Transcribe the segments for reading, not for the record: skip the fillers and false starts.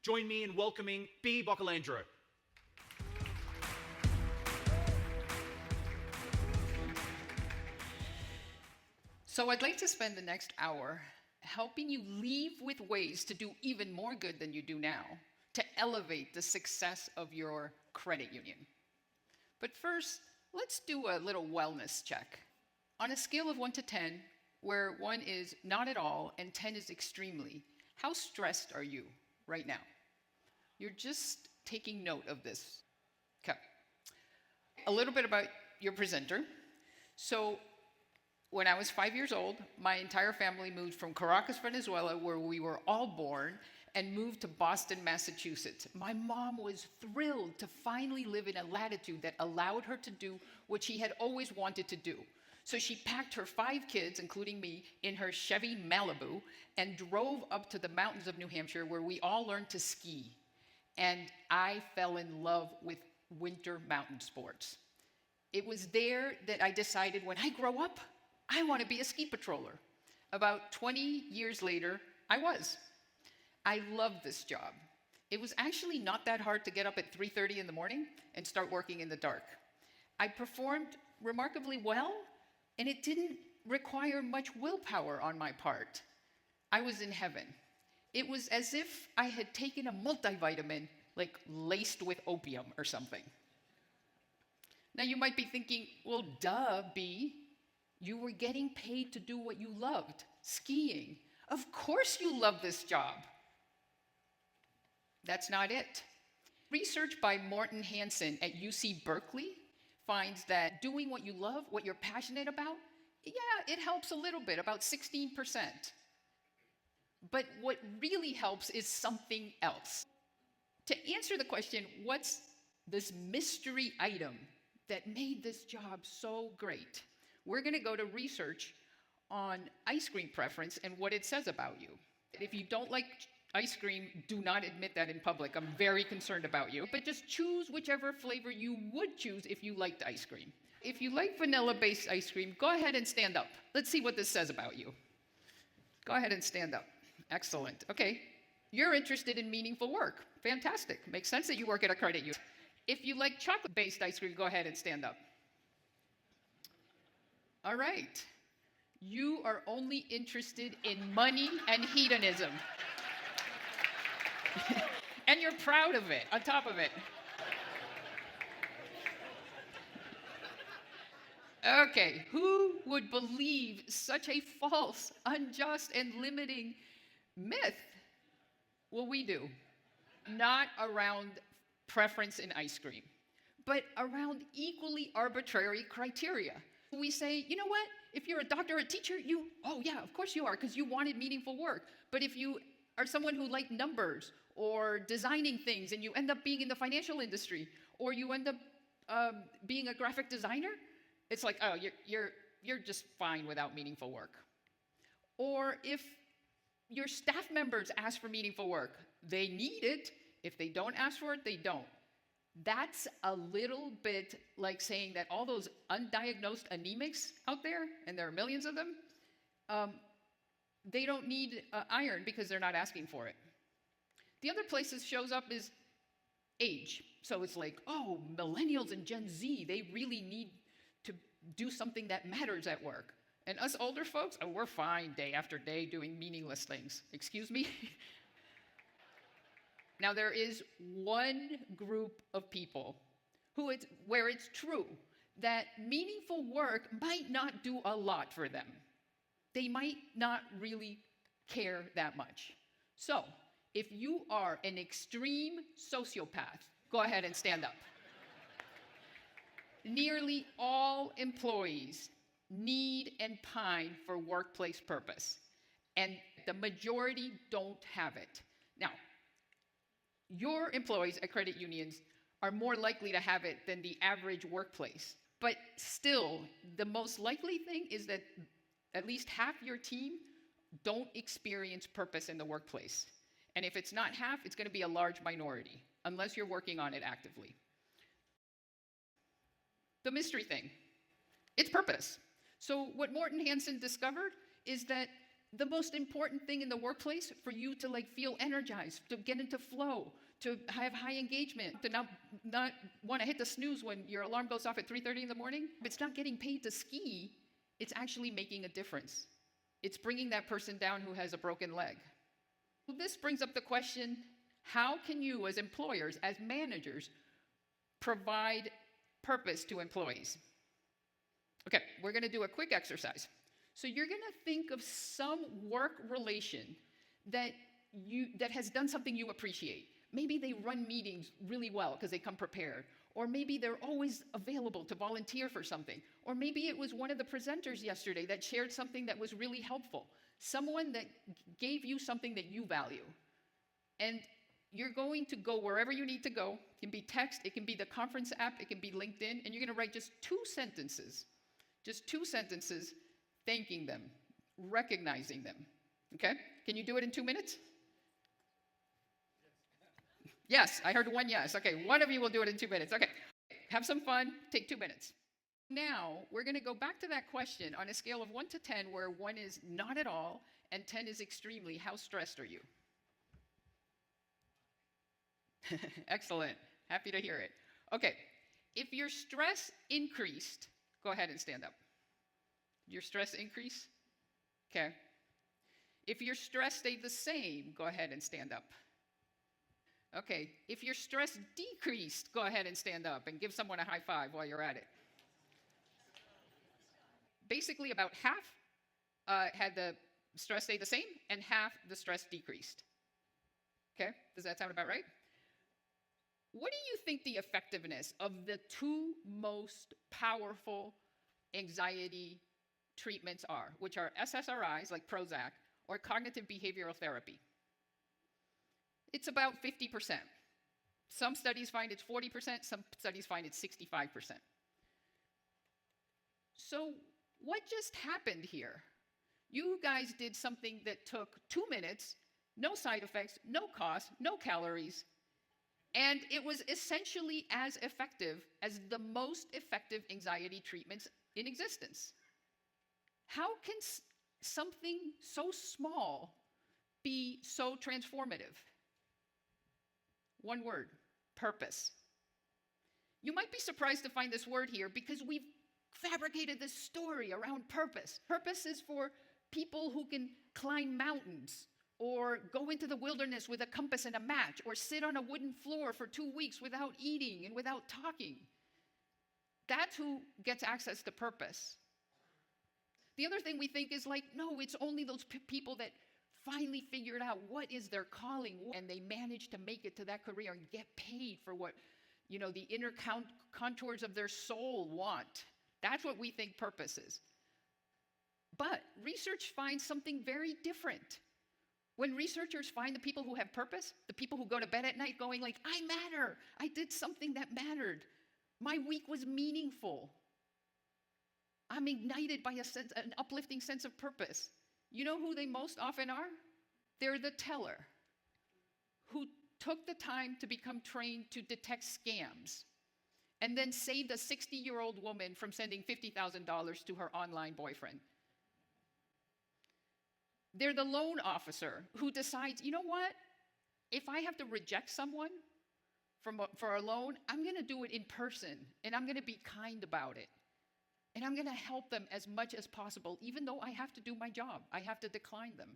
Join me in welcoming Bea Boccalandro. So I'd like to spend the next hour helping you leave with ways to do even more good than you do now, to elevate the success of your credit union. But first, let's do a little wellness check. On a scale of 1 to 10, where 1 is not at all and 10 is extremely, how stressed are you right now? You're just taking note of this. Okay. A little bit about your presenter. So when I was 5 years old, my entire family moved from Caracas, Venezuela, where we were all born, and moved to Boston, Massachusetts. My mom was thrilled to finally live in a latitude that allowed her to do what she had always wanted to do. So she packed her 5 kids, including me, in her Chevy Malibu and drove up to the mountains of New Hampshire, where we all learned to ski. And I fell in love with winter mountain sports. It was there that I decided, when I grow up, I want to be a ski patroller. About 20 years later, I was. I loved this job. It was actually not that hard to get up at 3:30 in the morning and start working in the dark. I performed remarkably well, and it didn't require much willpower on my part. I was in heaven. It was as if I had taken a multivitamin, like laced with opium or something. Now you might be thinking, well, duh, B. You were getting paid to do what you loved, skiing. Of course you love this job. That's not it. Research by Morton Hansen at UC Berkeley finds that doing what you love, what you're passionate about, yeah, it helps a little bit, about 16%. But what really helps is something else. To answer the question, what's this mystery item that made this job so great? We're going to go to research on ice cream preference and what it says about you. If you don't like ice cream, do not admit that in public. I'm very concerned about you. But just choose whichever flavor you would choose if you liked ice cream. If you like vanilla-based ice cream, go ahead and stand up. Let's see what this says about you. Go ahead and stand up. Excellent. Okay. You're interested in meaningful work. Fantastic. Makes sense that you work at a credit union. If you like chocolate-based ice cream, go ahead and stand up. All right. You are only interested in money and hedonism. And you're proud of it, on top of it. Okay, who would believe such a false, unjust, and limiting myth? Well, we do. Not around preference in ice cream, but around equally arbitrary criteria. We say, you know what? If you're a doctor or a teacher, oh yeah, of course you are, because you wanted meaningful work. But if you are someone who liked numbers or designing things and you end up being in the financial industry, or you end up being a graphic designer, it's like, oh, you're just fine without meaningful work. Or if your staff members ask for meaningful work, they need it. If they don't ask for it, they don't. That's a little bit like saying that all those undiagnosed anemics out there, and there are millions of them, they don't need iron because they're not asking for it. The other place this shows up is age. So it's like, oh, millennials and Gen Z, they really need to do something that matters at work. And us older folks, oh, we're fine day after day doing meaningless things. Excuse me? Now, there is one group of people where it's true that meaningful work might not do a lot for them. They might not really care that much. So, if you are an extreme sociopath, go ahead and stand up. Nearly all employees need and pine for workplace purpose, and the majority don't have it. Now, your employees at credit unions are more likely to have it than the average workplace. But still, the most likely thing is that at least half your team don't experience purpose in the workplace. And if it's not half, it's going to be a large minority, unless you're working on it actively. The mystery thing, it's purpose. So what Morton Hansen discovered is that the most important thing in the workplace for you to like feel energized, to get into flow, to have high engagement, to not want to hit the snooze when your alarm goes off at 3:30 in the morning. It's not getting paid to ski. It's actually making a difference. It's bringing that person down who has a broken leg. Well, this brings up the question, how can you as employers, as managers, provide purpose to employees? Okay, we're going to do a quick exercise. So you're going to think of some work relation that has done something you appreciate. Maybe they run meetings really well because they come prepared. Or maybe they're always available to volunteer for something. Or maybe it was one of the presenters yesterday that shared something that was really helpful. Someone that gave you something that you value. And you're going to go wherever you need to go. It can be text, it can be the conference app, it can be LinkedIn, and you're going to write just 2 sentences. Just 2 sentences thanking them, recognizing them. Okay? Can you do it in 2 minutes? Yes, I heard 1 yes. Okay, one of you will do it in 2 minutes. Okay, have some fun, take 2 minutes. Now, we're going to go back to that question on a scale of 1 to 10, where 1 is not at all and 10 is extremely. How stressed are you? Excellent. Happy to hear it. Okay, if your stress increased, go ahead and stand up. Your stress increase? Okay. If your stress stayed the same, go ahead and stand up. Okay, if your stress decreased, go ahead and stand up and give someone a high five while you're at it. Basically, about half had the stress stay the same and half the stress decreased. Okay, does that sound about right? What do you think the effectiveness of the 2 most powerful anxiety treatments are, which are SSRIs like Prozac or cognitive behavioral therapy? It's about 50%. Some studies find it's 40%, some studies find it's 65%. So what just happened here? You guys did something that took 2 minutes, no side effects, no cost, no calories, and it was essentially as effective as the most effective anxiety treatments in existence. How can something so small be so transformative? 1 word, purpose. You might be surprised to find this word here because we've fabricated this story around purpose. Purpose is for people who can climb mountains or go into the wilderness with a compass and a match or sit on a wooden floor for 2 weeks without eating and without talking. That's who gets access to purpose. The other thing we think is like, no, it's only those people that finally figured out what is their calling and they managed to make it to that career and get paid for what, the inner contours of their soul want. That's what we think purpose is. But research finds something very different. When researchers find the people who have purpose, the people who go to bed at night going like, I matter, I did something that mattered, my week was meaningful, I'm ignited by an uplifting sense of purpose. You know who they most often are? They're the teller who took the time to become trained to detect scams and then saved a 60-year-old woman from sending $50,000 to her online boyfriend. They're the loan officer who decides, you know what? If I have to reject someone for a loan, I'm going to do it in person, and I'm going to be kind about it. And I'm going to help them as much as possible, even though I have to do my job. I have to decline them.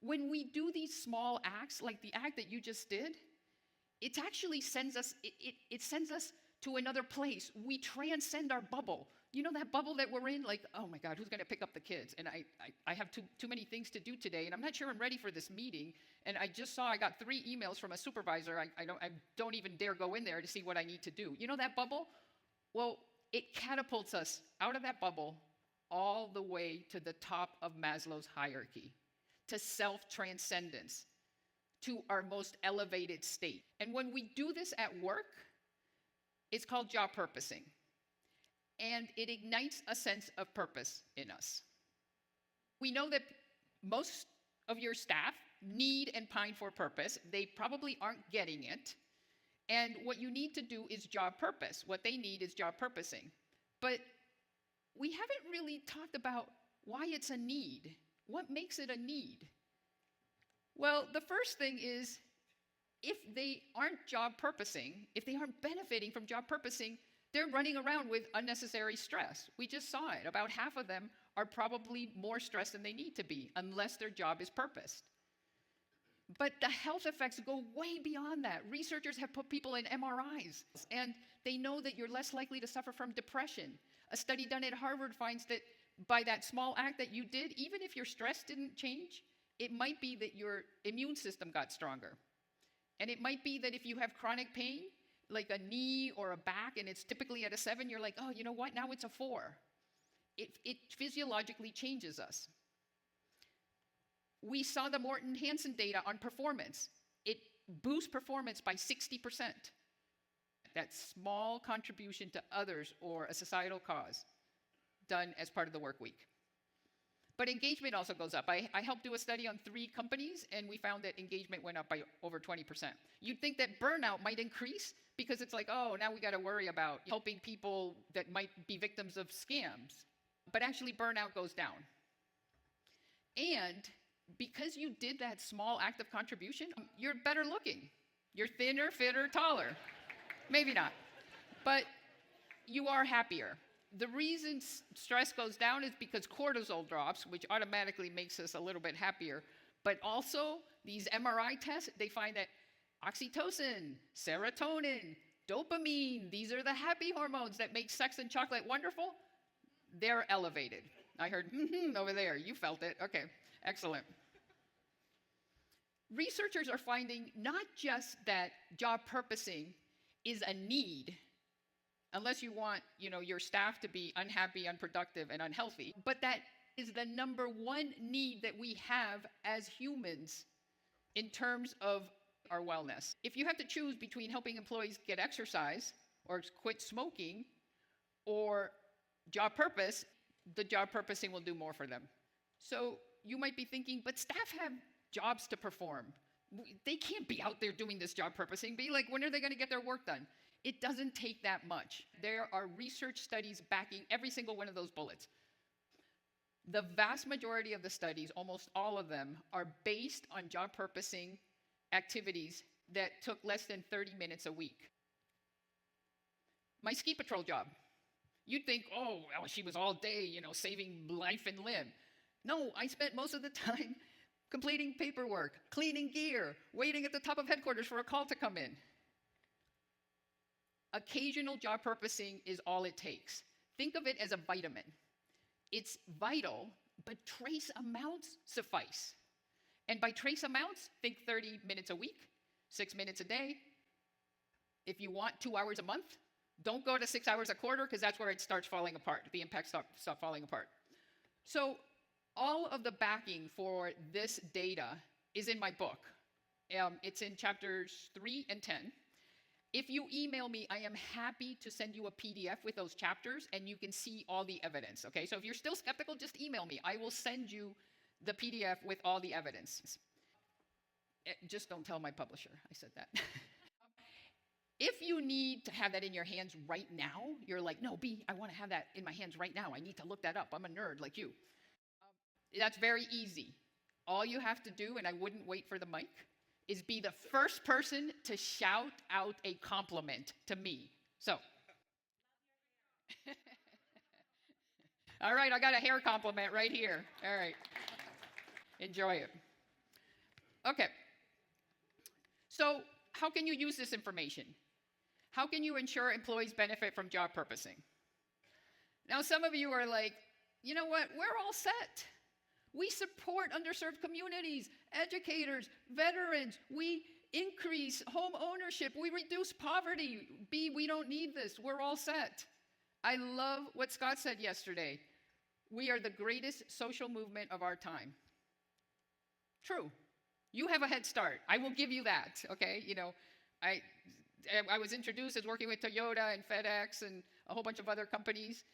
When we do these small acts, like the act that you just did, it actually sends us to another place. We transcend our bubble. You know that bubble that we're in? Like, oh my God, who's going to pick up the kids? And I have too many things to do today, and I'm not sure I'm ready for this meeting. And I got 3 emails from a supervisor. I don't even dare go in there to see what I need to do. You know that bubble? Well, it catapults us out of that bubble all the way to the top of Maslow's hierarchy, to self-transcendence, to our most elevated state. And when we do this at work, it's called job purposing. And it ignites a sense of purpose in us. We know that most of your staff need and pine for purpose. They probably aren't getting it. And what you need to do is job purpose. What they need is job purposing. But we haven't really talked about why it's a need. What makes it a need? Well, the first thing is, if they aren't job purposing, if they aren't benefiting from job purposing, they're running around with unnecessary stress. We just saw it. About half of them are probably more stressed than they need to be, unless their job is purposed. But the health effects go way beyond that. Researchers have put people in MRIs, and they know that you're less likely to suffer from depression. A study done at Harvard finds that by that small act that you did, even if your stress didn't change, it might be that your immune system got stronger. And it might be that if you have chronic pain, like a knee or a back, and it's typically at a 7, you're like, oh, you know what, now it's a 4. It physiologically changes us. We saw the Morton-Hansen data on performance. It boosts performance by 60%. That small contribution to others or a societal cause done as part of the work week. But engagement also goes up. I helped do a study on 3 companies, and we found that engagement went up by over 20%. You'd think that burnout might increase because it's like, oh, now we got to worry about helping people that might be victims of scams. But actually, burnout goes down. And because you did that small act of contribution, you're better looking. You're thinner, fitter, taller. Maybe not. But you are happier. The reason stress goes down is because cortisol drops, which automatically makes us a little bit happier. But also, these MRI tests, they find that oxytocin, serotonin, dopamine, these are the happy hormones that make sex and chocolate wonderful. They're elevated. I heard, over there. You felt it. Okay, excellent. Researchers are finding not just that job purposing is a need, unless you want, your staff to be unhappy, unproductive, and unhealthy, but that is the number one need that we have as humans in terms of our wellness. If you have to choose between helping employees get exercise or quit smoking or job purpose, the job purposing will do more for them. So you might be thinking, but staff have jobs to perform. They can't be out there doing this job purposing. Be like, when are they going to get their work done? It doesn't take that much. There are research studies backing every single one of those bullets. The vast majority of the studies, almost all of them, are based on job purposing activities that took less than 30 minutes a week. My ski patrol job. You'd think, oh, well, she was all day, saving life and limb. No, I spent most of the time completing paperwork, cleaning gear, waiting at the top of headquarters for a call to come in. Occasional job purposing is all it takes. Think of it as a vitamin. It's vital, but trace amounts suffice. And by trace amounts, think 30 minutes a week, 6 minutes a day. If you want 2 hours a month, don't go to 6 hours a quarter, because that's where it starts falling apart. The impacts start falling apart. So all of the backing for this data is in my book. It's in chapters 3 and 10. If you email me, I am happy to send you a PDF with those chapters, and you can see all the evidence, okay? So if you're still skeptical, just email me. I will send you the PDF with all the evidence. Just don't tell my publisher I said that. If you need to have that in your hands right now, you're like, no, Bea, I want to have that in my hands right now. I need to look that up. I'm a nerd like you. That's very easy. All you have to do, and I wouldn't wait for the mic, is be the first person to shout out a compliment to me. So. All right, I got a hair compliment right here. All right. Enjoy it. Okay. So how can you use this information? How can you ensure employees benefit from job purposing? Now, some of you are like, you know what? We're all set. We support underserved communities, educators, veterans. We increase home ownership. We reduce poverty. We don't need this. We're all set. I love what Scott said yesterday. We are the greatest social movement of our time. True. You have a head start. I will give you that, okay? I was introduced as working with Toyota and FedEx and a whole bunch of other companies.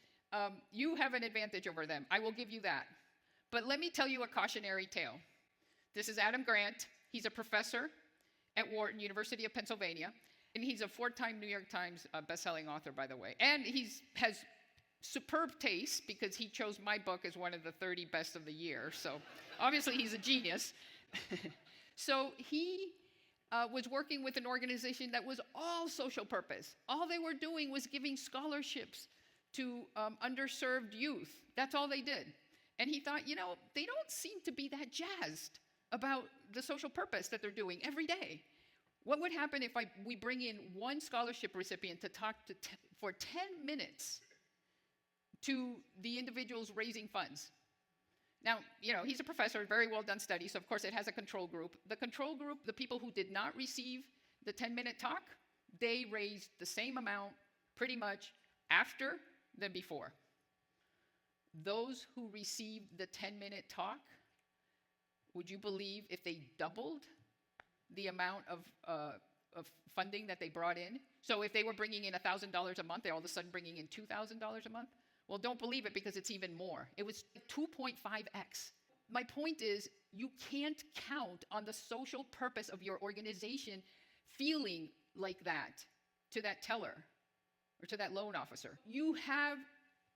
You have an advantage over them. I will give you that. But let me tell you a cautionary tale. This is Adam Grant. He's a professor at Wharton, University of Pennsylvania, and he's a 4-time New York Times bestselling author, by the way. And he has superb taste, because he chose my book as one of the 30 best of the year. So obviously he's a genius. So he was working with an organization that was all social purpose. All they were doing was giving scholarships to underserved youth. That's all they did. And he thought, they don't seem to be that jazzed about the social purpose that they're doing every day. What would happen if we bring in one scholarship recipient to talk for 10 minutes to the individuals raising funds? Now, he's a professor, very well done study, so of course it has a control group. The control group, the people who did not receive the 10-minute talk, they raised the same amount pretty much after than before. Those who received the 10-minute talk, would you believe if they doubled the amount of funding that they brought in? So if they were bringing in $1,000 a month, they're all of a sudden bringing in $2,000 a month? Well, don't believe it, because it's even more. It was 2.5x. My point is, you can't count on the social purpose of your organization feeling like that to that teller or to that loan officer. You have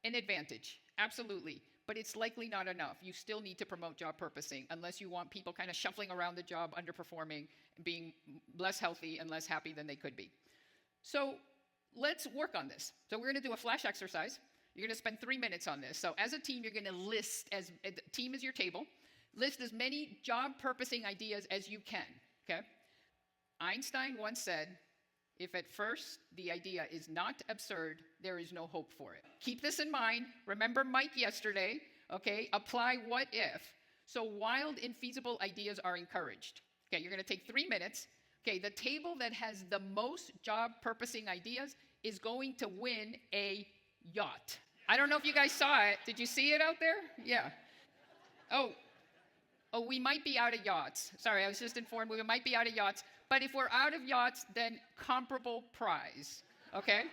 an advantage, absolutely, but it's likely not enough. You still need to promote job purposing, unless you want people kind of shuffling around the job, underperforming, being less healthy and less happy than they could be. So let's work on this. So we're going to do a flash exercise. You're going to spend 3 minutes on this. So as a team, you're going to list, the team is your table, list as many job purposing ideas as you can, okay? Einstein once said, if at first the idea is not absurd, there is no hope for it. Keep this in mind. Remember Mike yesterday, okay? Apply what if. So wild, infeasible ideas are encouraged. Okay, you're going to take 3 minutes. Okay, the table that has the most job purposing ideas is going to win a yacht. I don't know if you guys saw it. Did you see it out there? Yeah. Oh, we might be out of yachts. Sorry, I was just informed we might be out of yachts. But if we're out of yachts, then comparable prize. Okay?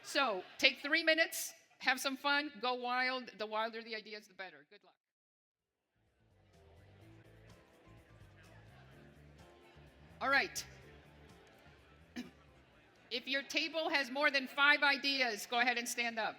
So take 3 minutes, have some fun, go wild. The wilder the ideas, the better. Good luck. All right. If your table has more than 5 ideas, go ahead and stand up.